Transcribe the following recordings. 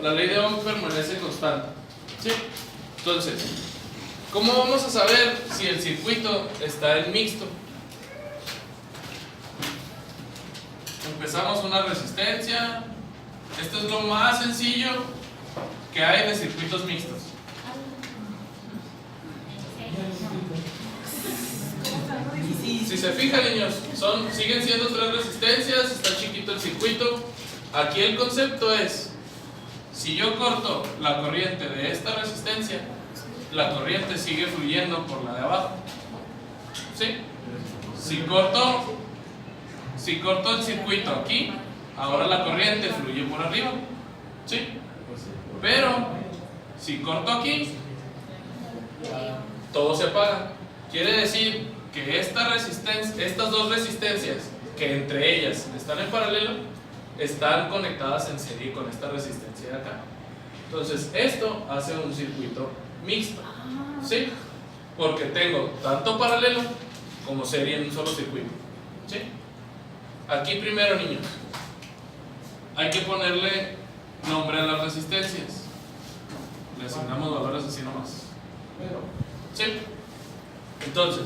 La ley de Ohm permanece constante. ¿Sí? Entonces, ¿cómo vamos a saber si el circuito está en mixto? Empezamos una resistencia. Esto es lo más sencillo que hay de circuitos mixtos. Si se fijan, niños, siguen siendo 3 resistencias, está chiquito el circuito. Aquí el concepto es: si yo corto la corriente de esta resistencia, la corriente sigue fluyendo por la de abajo. ¿Sí? Si corto el circuito aquí, ahora la corriente fluye por arriba. ¿Sí? Pero si corto aquí, todo se apaga. Quiere decir que estas dos resistencias, que entre ellas están en paralelo, están conectadas en serie con esta resistencia de acá. Entonces esto hace un circuito mixto. ¿Sí? Porque tengo tanto paralelo como serie en un solo circuito. ¿Sí? Aquí primero, niños, hay que ponerle nombre a las resistencias. Le asignamos valores así nomás. ¿Sí? Entonces,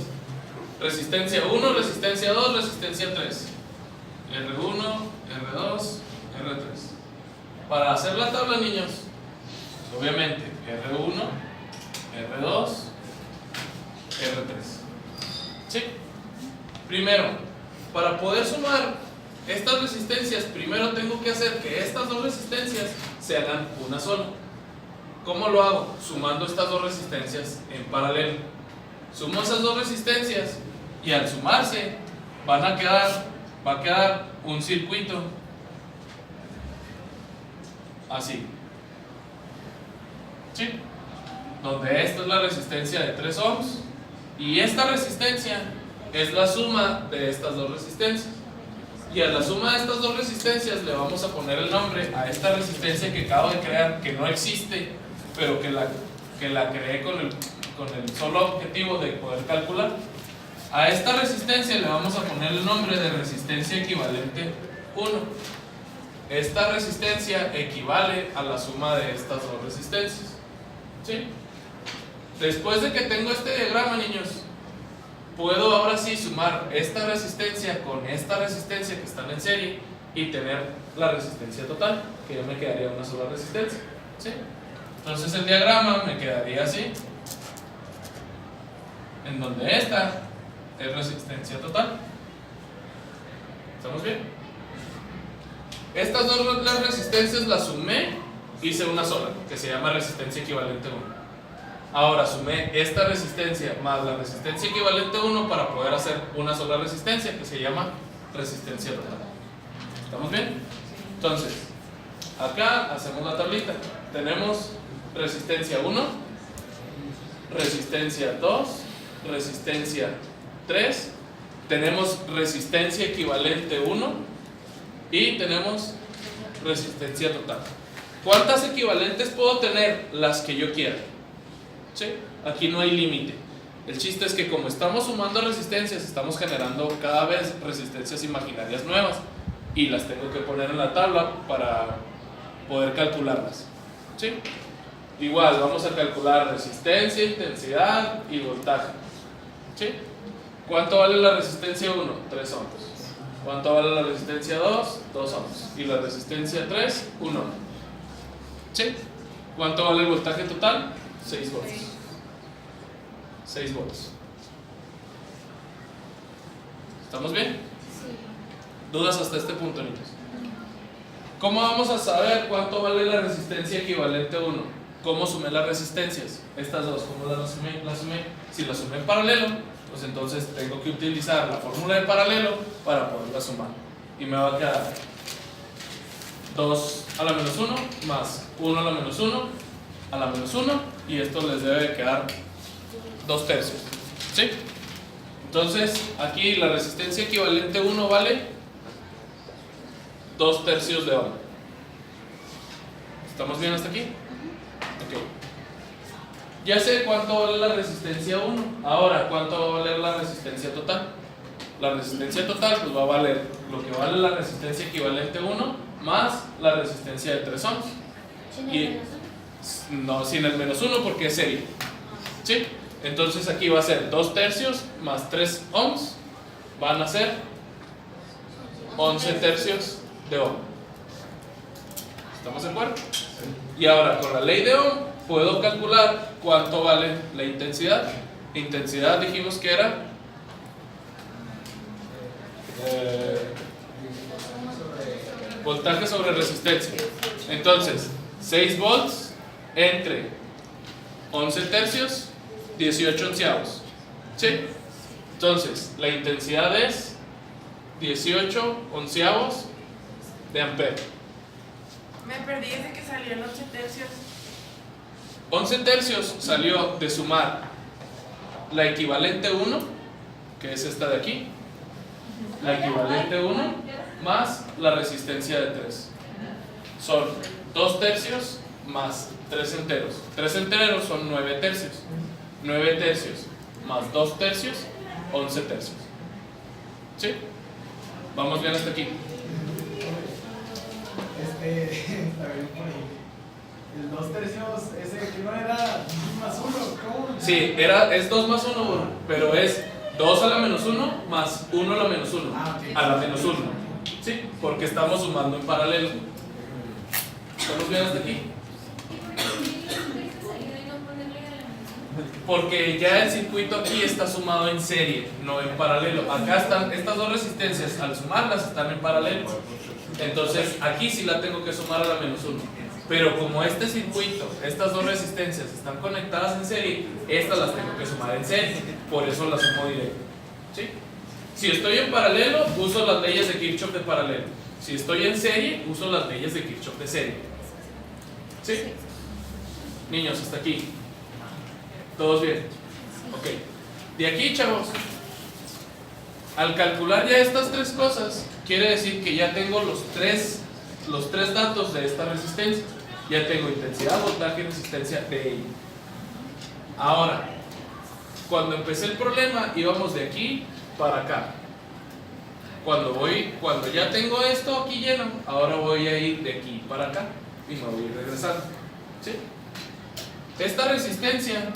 resistencia 1, resistencia 2, resistencia 3, R1, R2, R3. Para hacer la tabla, niños, obviamente R1, R2, R3. ¿Sí? Primero, para poder sumar estas resistencias, primero tengo que hacer que estas dos resistencias se hagan una sola. ¿Cómo lo hago? Sumando estas dos resistencias en paralelo. Sumo esas dos resistencias y al sumarse va a quedar un circuito así. ¿Sí? Donde esta es la resistencia de 3 ohms y esta resistencia es la suma de estas dos resistencias. Y a la suma de estas dos resistencias le vamos a poner el nombre a esta resistencia que acabo de crear, que no existe, pero que la creé con el solo objetivo de poder calcular. A esta resistencia le vamos a poner el nombre de resistencia equivalente 1. Esta resistencia equivale a la suma de estas dos resistencias. ¿Sí? Después de que tengo este diagrama, niños, puedo ahora sí sumar esta resistencia con esta resistencia que están en serie y tener la resistencia total, que ya me quedaría una sola resistencia. ¿Sí? Entonces el diagrama me quedaría así, en donde esta es resistencia total. ¿Estamos bien? Estas dos resistencias las sumé, hice una sola, que se llama resistencia equivalente 1. Ahora sumé esta resistencia más la resistencia equivalente 1 para poder hacer una sola resistencia, que se llama resistencia total. ¿Estamos bien? Entonces, acá hacemos la tablita. Tenemos resistencia 1, resistencia 2, resistencia 3, tenemos resistencia equivalente 1 y tenemos resistencia total. ¿Cuántas equivalentes puedo tener? Las que yo quiera. ¿Sí? Aquí no hay límite. El chiste es que como estamos sumando resistencias, estamos generando cada vez resistencias imaginarias nuevas y las tengo que poner en la tabla para poder calcularlas. ¿Sí? Igual vamos a calcular resistencia, intensidad y voltaje. ¿Sí? ¿Cuánto vale la resistencia 1? 3 ohms. ¿Cuánto vale la resistencia 2? 2 ohms. Y la resistencia 3, 1 ohm. ¿Sí? ¿Cuánto vale el voltaje total? 6 volts. 6 volts. ¿Estamos bien? Sí. ¿Dudas hasta este punto, niños? ¿Cómo vamos a saber cuánto vale la resistencia equivalente 1? ¿Cómo sumé las resistencias? Estas dos, ¿cómo las sumé? Si las sumé en paralelo, pues entonces tengo que utilizar la fórmula de paralelo para poderlas sumar. Y me va a quedar 2 a la menos 1 más 1 a la menos 1 a la menos 1, y esto les debe de quedar 2 tercios. ¿Sí? Entonces, aquí la resistencia equivalente 1 vale 2 tercios de ohm. ¿Estamos bien hasta aquí? Ok. Ya sé cuánto vale la resistencia 1. Ahora, ¿cuánto va a valer la resistencia total? La resistencia total pues va a valer lo que vale la resistencia equivalente 1 más la resistencia de 3 ohms. ¿Sin Y- el menos No, sin el -1 porque es serie. ¿Sí? Entonces aquí va a ser 2 tercios más 3 ohms. Van a ser 11 tercios de ohm. ¿Estamos de acuerdo? Y ahora con la ley de Ohm puedo calcular cuánto vale la intensidad. Intensidad dijimos que era voltaje sobre resistencia. Entonces 6 volts entre 11 tercios 18 onceavos. ¿Sí? Entonces la intensidad es 18 onceavos de ampere. Me perdí desde que salió en 11 tercios. 11 tercios salió de sumar la equivalente 1, que es esta de aquí, la equivalente 1 más la resistencia de 3. Son 2 tercios más 3 enteros. 3 enteros son 9 tercios. 9 tercios más 2 tercios, 11 tercios. ¿Sí? Vamos bien hasta aquí. Está bien por ahí. El 2 tercios, ese que no era 2 más 1, ¿cómo? Sí, es 2 más 1, pero es 2 a la -1 más 1 a la -1 a la -1. ¿Sí? Porque estamos sumando en paralelo. ¿Estamos bien hasta aquí? Porque ya el circuito aquí está sumado en serie, no en paralelo. Acá están estas dos resistencias, al sumarlas están en paralelo. Entonces aquí sí la tengo que sumar a la -1. Pero como este circuito, estas dos resistencias están conectadas en serie, estas las tengo que sumar en serie. Por eso las sumo directo. ¿Sí? Si estoy en paralelo, uso las leyes de Kirchhoff de paralelo. Si estoy en serie, uso las leyes de Kirchhoff de serie. ¿Sí? Niños, hasta aquí. ¿Todos bien? Ok. De aquí, chavos, al calcular ya estas tres cosas, quiere decir que ya tengo los tres datos de esta resistencia. Ya tengo intensidad, voltaje y resistencia de ella. Ahora, cuando empecé el problema, íbamos de aquí para acá. Cuando ya tengo esto aquí lleno, ahora voy a ir de aquí para acá y me voy a ir regresando. ¿Sí? Esta resistencia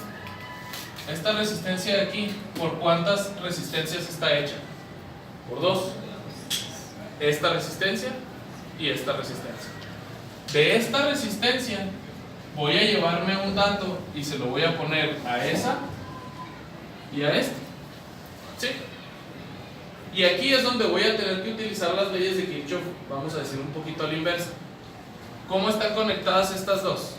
de aquí, ¿por cuántas resistencias está hecha? Por 2. Esta resistencia y esta resistencia. De esta resistencia voy a llevarme un dato y se lo voy a poner a esa y a esta. ¿Sí? Y aquí es donde voy a tener que utilizar las leyes de Kirchhoff. Vamos a decir un poquito a la inversa. ¿Cómo están conectadas estas dos?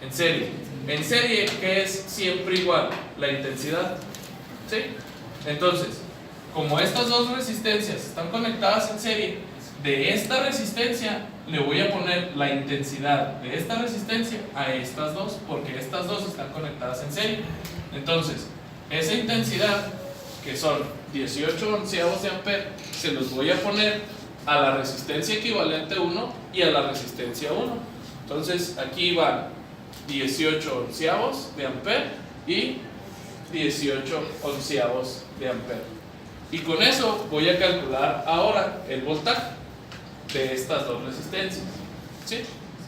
En serie. En serie, que es siempre igual, la intensidad. ¿Sí? Entonces, como estas dos resistencias están conectadas en serie, de esta resistencia le voy a poner la intensidad de esta resistencia a estas dos, porque estas dos están conectadas en serie. Entonces, esa intensidad, que son 18 onceavos de ampere, se los voy a poner a la resistencia equivalente 1 y a la resistencia 1. Entonces, aquí van 18 onceavos de ampere y 18 onceavos de ampere. Y con eso voy a calcular ahora el voltaje de estas dos resistencias. ¿Sí?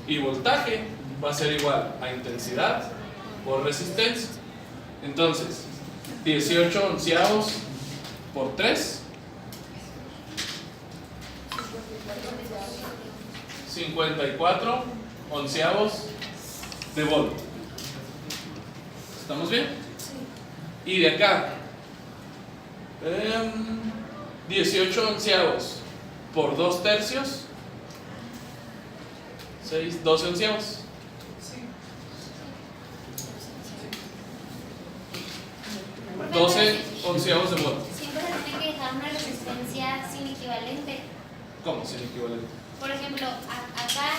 Y voltaje va a ser igual a intensidad por resistencia. Entonces, 18 onceavos por 3, 54 onceavos de volt. ¿Estamos bien? Y de acá, 18 onceavos por 2 tercios, 12 onceavos. 12 onceavos de volt. Siempre se tiene que dejar una resistencia sin equivalente. ¿Cómo sin equivalente? Por ejemplo, acá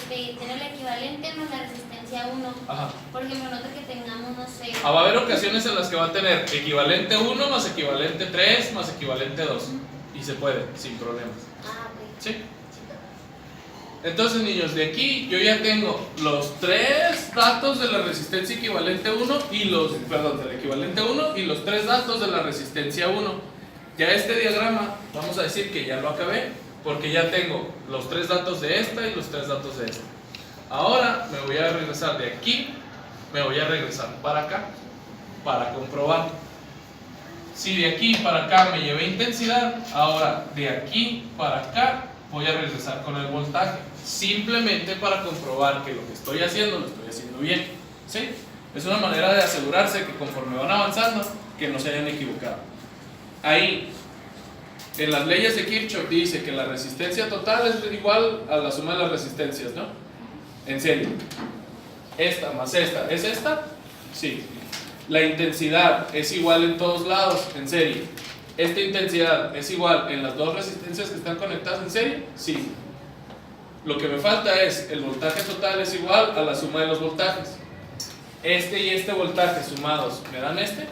tener la equivalente más la resistencia 1. Ajá. Por ejemplo, nosotros que tengamos, no sé. Va a haber ocasiones en las que va a tener equivalente 1 más equivalente 3 más equivalente 2. Y se puede, sin problemas. Ok. ¿Sí? Entonces, niños, de aquí yo ya tengo los tres datos de la resistencia equivalente 1 y del equivalente 1 y los tres datos de la resistencia 1. Ya este diagrama, vamos a decir que ya lo acabé, porque ya tengo los tres datos de esta y los tres datos de esta. Ahora me voy a regresar de aquí, me voy a regresar para acá, para comprobar. Si de aquí para acá me llevé intensidad, ahora de aquí para acá voy a regresar con el voltaje, simplemente para comprobar que lo que estoy haciendo lo estoy haciendo bien, ¿sí? Es una manera de asegurarse que conforme van avanzando, que no se hayan equivocado. Ahí, en las leyes de Kirchhoff dice que la resistencia total es igual a la suma de las resistencias, ¿no? En serio. Esta más esta, ¿es esta? Sí. La intensidad es igual en todos lados, en serie. ¿Esta intensidad es igual en las dos resistencias que están conectadas en serie? Sí. Lo que me falta es, el voltaje total es igual a la suma de los voltajes. Este y este voltaje sumados, ¿me dan este?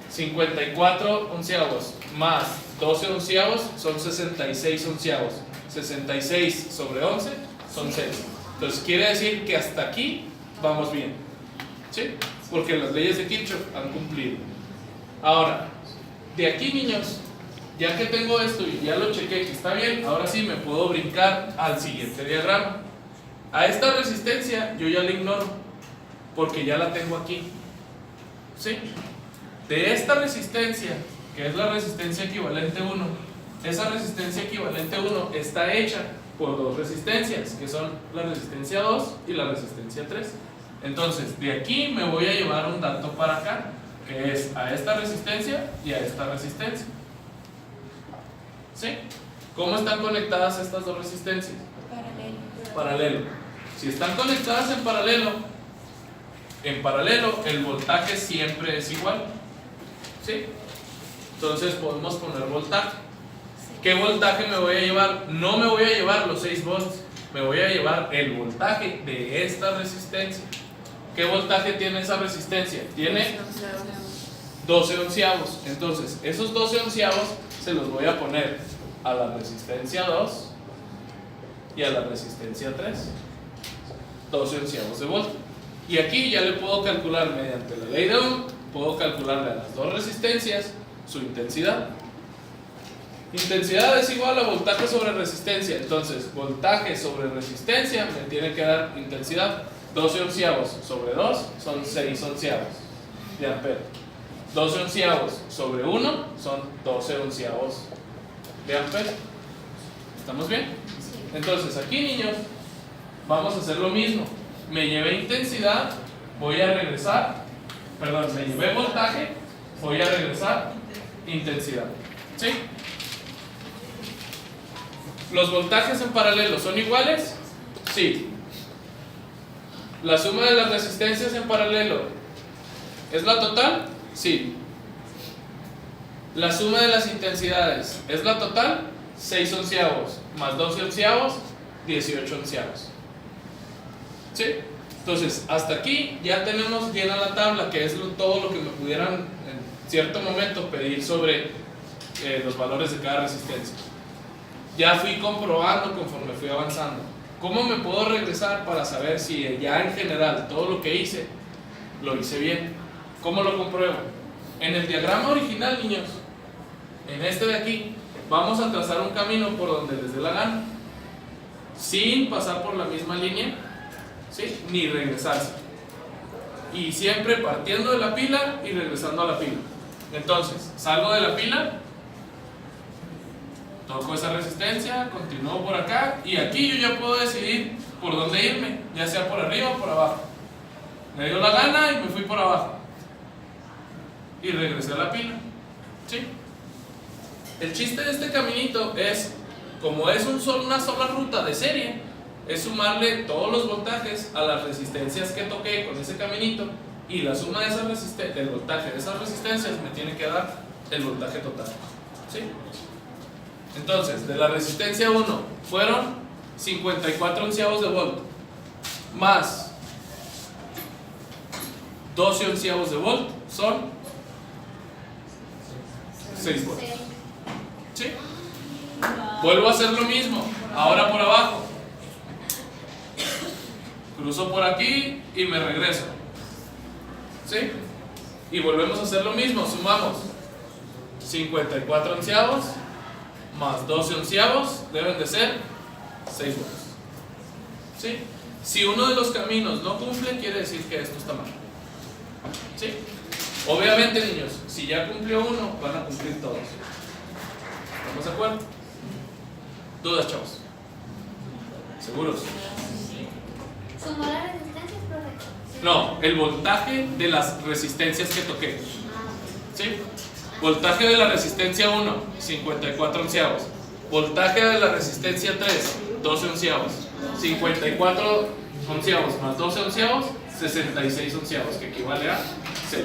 54 onceavos más 12 onceavos son 66 onceavos. 66 sobre 11 son 6. Entonces quiere decir que hasta aquí vamos bien, ¿sí? Porque las leyes de Kirchhoff han cumplido. Ahora, de aquí, niños, ya que tengo esto y ya lo chequé que está bien, ahora sí me puedo brincar al siguiente diagrama. A esta resistencia yo ya la ignoro, porque ya la tengo aquí, ¿sí? De esta resistencia, que es la resistencia equivalente 1, esa resistencia equivalente 1 está hecha por dos resistencias, que son la resistencia 2 y la resistencia 3. Entonces, de aquí me voy a llevar un dato para acá, que es a esta resistencia y a esta resistencia, ¿sí? ¿Cómo están conectadas estas dos resistencias? Paralelo. Si están conectadas en paralelo el voltaje siempre es igual, ¿sí? Entonces podemos poner voltaje. ¿Qué voltaje me voy a llevar? No me voy a llevar los 6 volts, me voy a llevar el voltaje de esta resistencia. ¿Qué voltaje tiene esa resistencia? Tiene 12 onceavos. Entonces, esos 12 onceavos se los voy a poner a la resistencia 2 y a la resistencia 3. 12 onceavos de volt. Y aquí ya le puedo calcular mediante la ley de Ohm, puedo calcularle a las dos resistencias su intensidad. Intensidad es igual a voltaje sobre resistencia. Entonces, voltaje sobre resistencia me tiene que dar intensidad. 12 onceavos sobre 2 son 6 onceavos de ampere. 12 onceavos sobre 1 son 12 onceavos de ampere. ¿Estamos bien? Entonces, aquí, niños, vamos a hacer lo mismo. Me llevé intensidad, voy a regresar, perdón, me llevé voltaje, voy a regresar intensidad, ¿sí? ¿Los voltajes en paralelo son iguales? Sí. ¿La suma de las resistencias en paralelo es la total? Sí. ¿La suma de las intensidades es la total? 6 onceavos más 12 onceavos, 18 onceavos. ¿Sí? Entonces, hasta aquí ya tenemos llena la tabla, que es todo lo que me pudieran en cierto momento pedir sobre los valores de cada resistencia. Ya fui comprobando conforme fui avanzando. ¿Cómo me puedo regresar para saber si ya en general todo lo que hice, lo hice bien? ¿Cómo lo compruebo? En el diagrama original, niños, en este de aquí, vamos a trazar un camino por donde les dé la gana, sin pasar por la misma línea, ¿sí? Ni regresarse. Y siempre partiendo de la pila y regresando a la pila. Entonces, salgo de la pila, toco esa resistencia, continúo por acá y aquí yo ya puedo decidir por dónde irme, ya sea por arriba o por abajo. Me dio la gana y me fui por abajo y regresé a la pila, ¿sí? El chiste de este caminito es, como es una sola ruta de serie, es sumarle todos los voltajes a las resistencias que toqué con ese caminito, y la suma de del voltaje de esas resistencias me tiene que dar el voltaje total, ¿sí? Entonces, de la resistencia 1 fueron 54 onceavos de volt más 12 onceavos de volt son 6 volts. ¿Sí? Vuelvo a hacer lo mismo, ahora por abajo. Cruzo por aquí y me regreso. ¿Sí? Y volvemos a hacer lo mismo, sumamos 54 onceavos más 12 onceavos deben de ser 6 volts. ¿Sí? Si uno de los caminos no cumple, quiere decir que esto está mal. ¿Sí? Obviamente, niños, si ya cumplió uno, van a cumplir todos. ¿Estamos de acuerdo? ¿Dudas, chavos? ¿Seguros? ¿Sumó las resistencias, profe? No, el voltaje de las resistencias que toqué. ¿Sí? Voltaje de la resistencia 1, 54 onceavos. Voltaje de la resistencia 3, 12 onceavos. 54 onceavos más 12 onceavos, 66 onceavos, que equivale a 6.